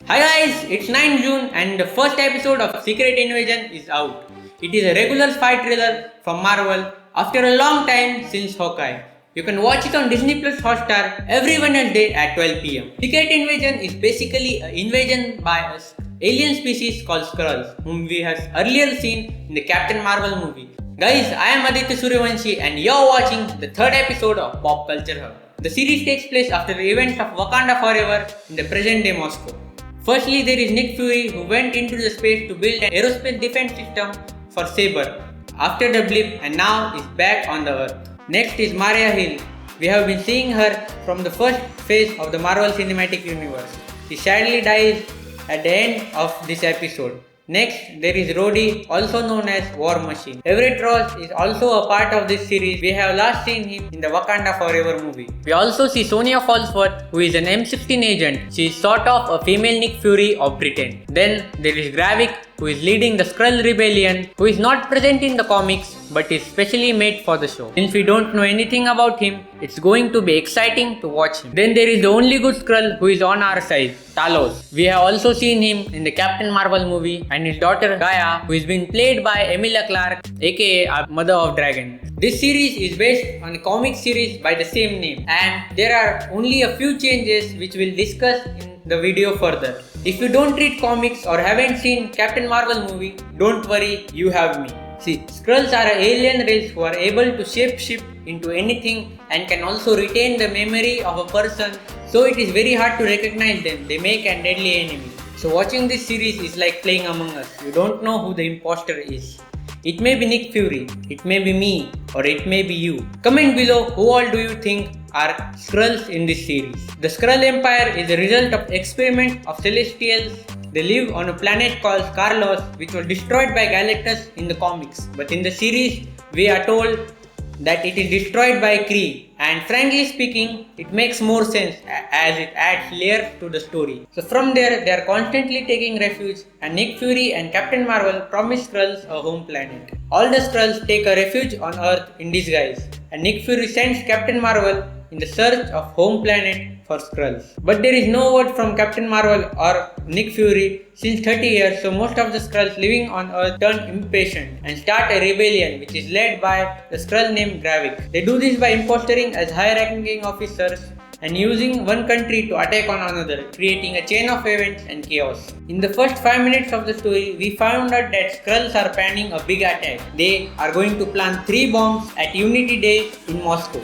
Hi guys, it's 9 June and the first episode of Secret Invasion is out. It is a regular spy thriller from Marvel after a long time since Hawkeye. You can watch it on Disney+hoystart every Wednesday at 12 pm. Secret Invasion is basically an invasion by an alien species called skrulls, whom we have earlier seen in the Captain Marvel movie. Guys, I am Aditya Suryavanshi and you're watching the third episode of Pop Culture Hub. The series takes place after the events of Wakanda Forever in the present day Moscow. Firstly, there is Nick Fury, who went into the space to build an aerospace defense system for Saber after the blip and now is back on the Earth. Next is Maria Hill. We have been seeing her from the first phase of the Marvel Cinematic Universe. She sadly dies at the end of this episode. Next, there is Rhodey, also known as War Machine. Everett Ross is also a part of this series. We have last seen him in the Wakanda Forever movie. We also see Sonia Falsworth, who is an M16 agent. She is sort of a female Nick Fury of Britain. Then there is Gravik, who is leading the Skrull Rebellion, who is not present in the comics but is specially made for the show. Since we don't know anything about him, it's going to be exciting to watch him. Then there is the only good Skrull who is on our side, Talos. We have also seen him in the Captain Marvel movie and his daughter Gaia, who is being played by Emilia Clarke, aka our Mother of Dragon. This series is based on a comic series by the same name, and there are only a few changes which we'll discuss in the video further. If you don't read comics or haven't seen Captain Marvel movie, don't worry, you have me. See, Skrulls are an alien race who are able to shape-shift into anything and can also retain the memory of a person, so it is very hard to recognize them. They make a deadly enemy. So watching this series is like playing Among Us. You don't know who the imposter is. It may be Nick Fury, it may be me, or it may be you. Comment below who all do you think are Skrulls in this series. The Skrull Empire is the result of experiment of Celestials. They live on a planet called Skrulls, which was destroyed by Galactus in the comics. But in the series, we are told that it is destroyed by Kree, and frankly speaking, it makes more sense as it adds layers to the story. So from there, they are constantly taking refuge, and Nick Fury and Captain Marvel promise Skrulls a home planet. All the Skrulls take a refuge on Earth in disguise, and Nick Fury sends Captain Marvel in the search of home planet for Skrulls. But there is no word from Captain Marvel or Nick Fury since 30 years, so most of the Skrulls living on Earth turn impatient and start a rebellion which is led by the Skrull named Gravik. They do this by impostering as high-ranking officers and using one country to attack on another, creating a chain of events and chaos. In the first 5 minutes of the story, we found out that Skrulls are planning a big attack. They are going to plant 3 bombs at Unity Day in Moscow.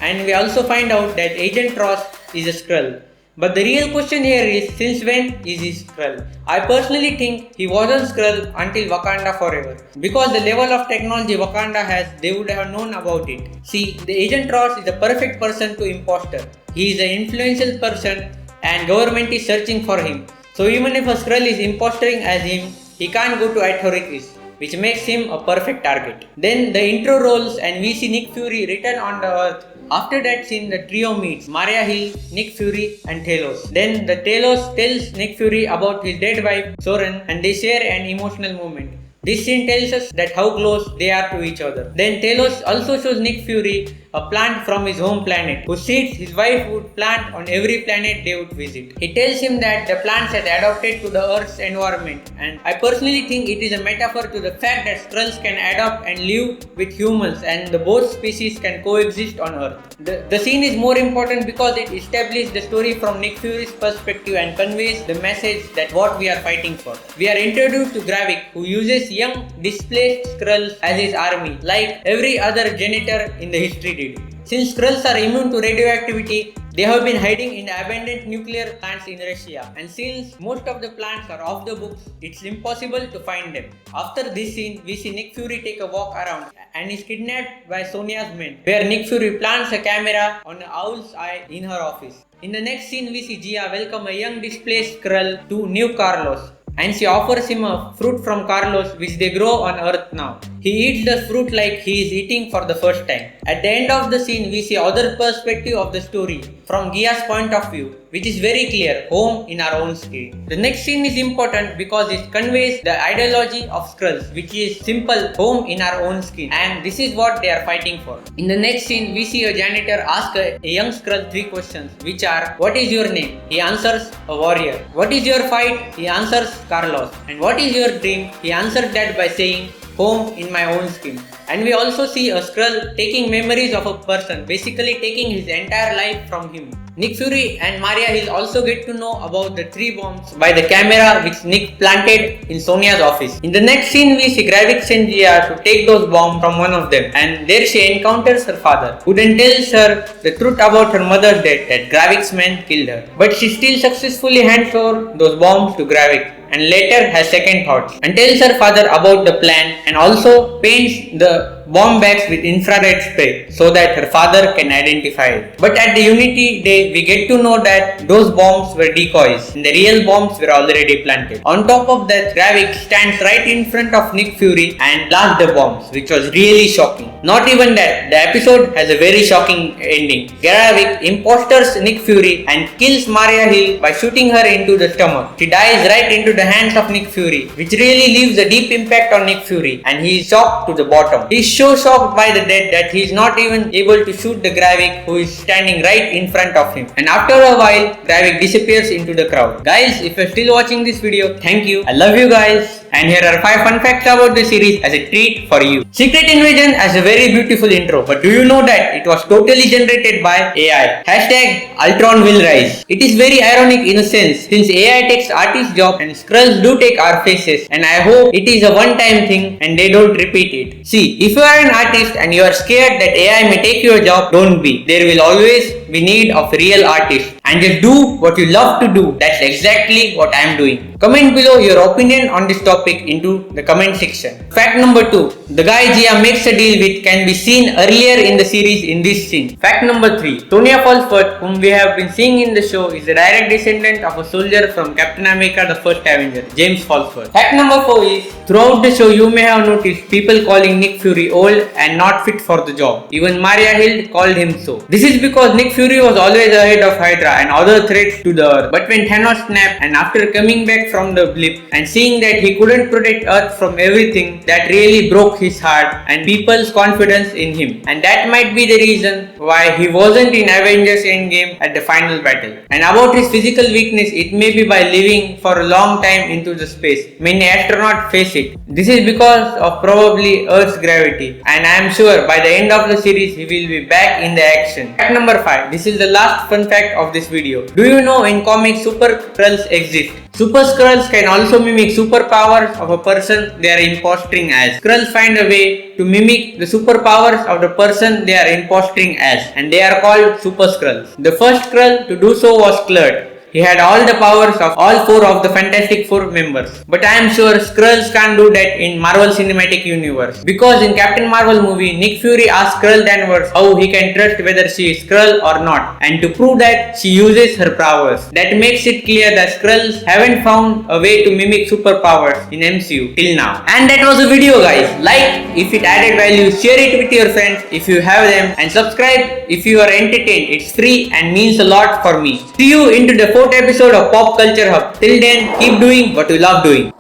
And we also find out that Agent Ross is a Skrull. But the real question here is, since when is he Skrull? I personally think he wasn't Skrull until Wakanda Forever. Because the level of technology Wakanda has, they would have known about it. See, the Agent Ross is the perfect person to imposter. He is an influential person and government is searching for him. So even if a Skrull is impostering as him, he can't go to authorities, which makes him a perfect target. Then the intro rolls and we see Nick Fury return on the Earth. After that scene, the trio meets Maria Hill, Nick Fury and Talos. Then the Talos tells Nick Fury about his dead wife Soren and they share an emotional moment. This scene tells us that how close they are to each other. Then Talos also shows Nick Fury a plant from his home planet, whose seeds his wife would plant on every planet they would visit. He tells him that the plants had adapted to the Earth's environment, and I personally think it is a metaphor to the fact that Skrulls can adapt and live with humans and the both species can coexist on Earth. The scene is more important because it establishes the story from Nick Fury's perspective and conveys the message that what we are fighting for. We are introduced to Gravik, who uses young displaced Skrulls as his army, like every other janitor in the history did. Since Skrulls are immune to radioactivity, they have been hiding in abandoned nuclear plants in Russia, and since most of the plants are off the books, it's impossible to find them. After this scene, we see Nick Fury take a walk around and is kidnapped by Sonia's men, where Nick Fury plants a camera on an owl's eye in her office. In the next scene, we see Gia welcome a young displaced Skrull to New Carlos, and she offers him a fruit from Carlos which they grow on Earth now. He eats the fruit like he is eating for the first time. At the end of the scene, we see other perspective of the story from Gia's point of view, which is very clear, home in our own skin. The next scene is important because it conveys the ideology of skrulls, which is simple, home in our own skin, and this is what they are fighting for. In the next scene, we see a janitor ask a young skrull 3 questions, which are: what is your name? He answers, a warrior. What is your fight? He answers, Carlos. And what is your dream? He answers that by saying, home in my own skin. And we also see a skrull taking memories of a person, basically taking his entire life from him. Nick Fury and Maria Hill also get to know about the 3 bombs by the camera which Nick planted in Sonia's office. In the next scene, we see Gravik send Gia to take those bombs from one of them, and there she encounters her father, who then tells her the truth about her mother's death, that Gravik's men killed her. But she still successfully hands over those bombs to Gravik, and later has second thoughts and tells her father about the plan, and also paints the bomb bags with infrared spray so that her father can identify it. But at the Unity Day, we get to know that those bombs were decoys and the real bombs were already planted. On top of that, Gravik stands right in front of Nick Fury and blasts the bombs, which was really shocking. Not even that, the episode has a very shocking ending. Gravik imposters Nick Fury and kills Maria Hill by shooting her into the stomach. She dies right into the hands of Nick Fury, which really leaves a deep impact on Nick Fury, and he is shocked to the bottom. He is so shocked by the death that he is not even able to shoot the Gravik, who is standing right in front of him. And after a while, Gravik disappears into the crowd. Guys, if you are still watching this video, thank you. I love you guys. And here are 5 fun facts about the series as a treat for you. Secret Invasion has a very beautiful intro, but do you know that it was totally generated by AI? Hashtag Ultron will rise. It is very ironic in a sense, since AI takes artist's job and skrulls do take our faces, and I hope it is a one-time thing and they don't repeat it. See, if you are an artist and you are scared that AI may take your job, don't be. There will always be need of real artists, and just do what you love to do. That's exactly what I am doing. Comment below your opinion on this topic into the comment section. Fact number 2. The guy Gia makes a deal with can be seen earlier in the series in this scene. Fact number 3. Sonya Falsworth, whom we have been seeing in the show, is a direct descendant of a soldier from Captain America the First Avenger, James Falsworth. Fact number 4 is, throughout the show you may have noticed people calling Nick Fury old and not fit for the job. Even Maria Hill called him so. This is because Nick Fury was always ahead of Hydra and other threats to the Earth. But when Thanos snapped, and after coming back from the blip and seeing that he couldn't protect Earth from everything, that really broke his heart and people's confidence in him. And that might be the reason why he wasn't in Avengers Endgame at the final battle. And about his physical weakness, it may be by living for a long time into the space. Many astronauts face it. This is because of probably Earth's gravity, and I am sure by the end of the series he will be back in the action. Fact number 5. This is the last fun fact of this video. Do you know in comics super skrulls exist? Super skrulls can also mimic superpowers of a person they are impostering as. Skrulls find a way to mimic the superpowers of the person they are impostering as, and they are called super skrulls. The first skrull to do so was Klurt. He had all the powers of all 4 of the Fantastic Four members. But I am sure Skrulls can't do that in Marvel Cinematic Universe. Because in Captain Marvel movie, Nick Fury asks Skrull Danvers how he can trust whether she is Skrull or not. And to prove that, she uses her powers. That makes it clear that Skrulls haven't found a way to mimic superpowers in MCU till now. And that was the video, guys. Like if it added value, share it with your friends if you have them, and subscribe if you are entertained. It's free and means a lot for me. See you into the 4th episode of Pop Culture Hub. Till then, keep doing what you love doing.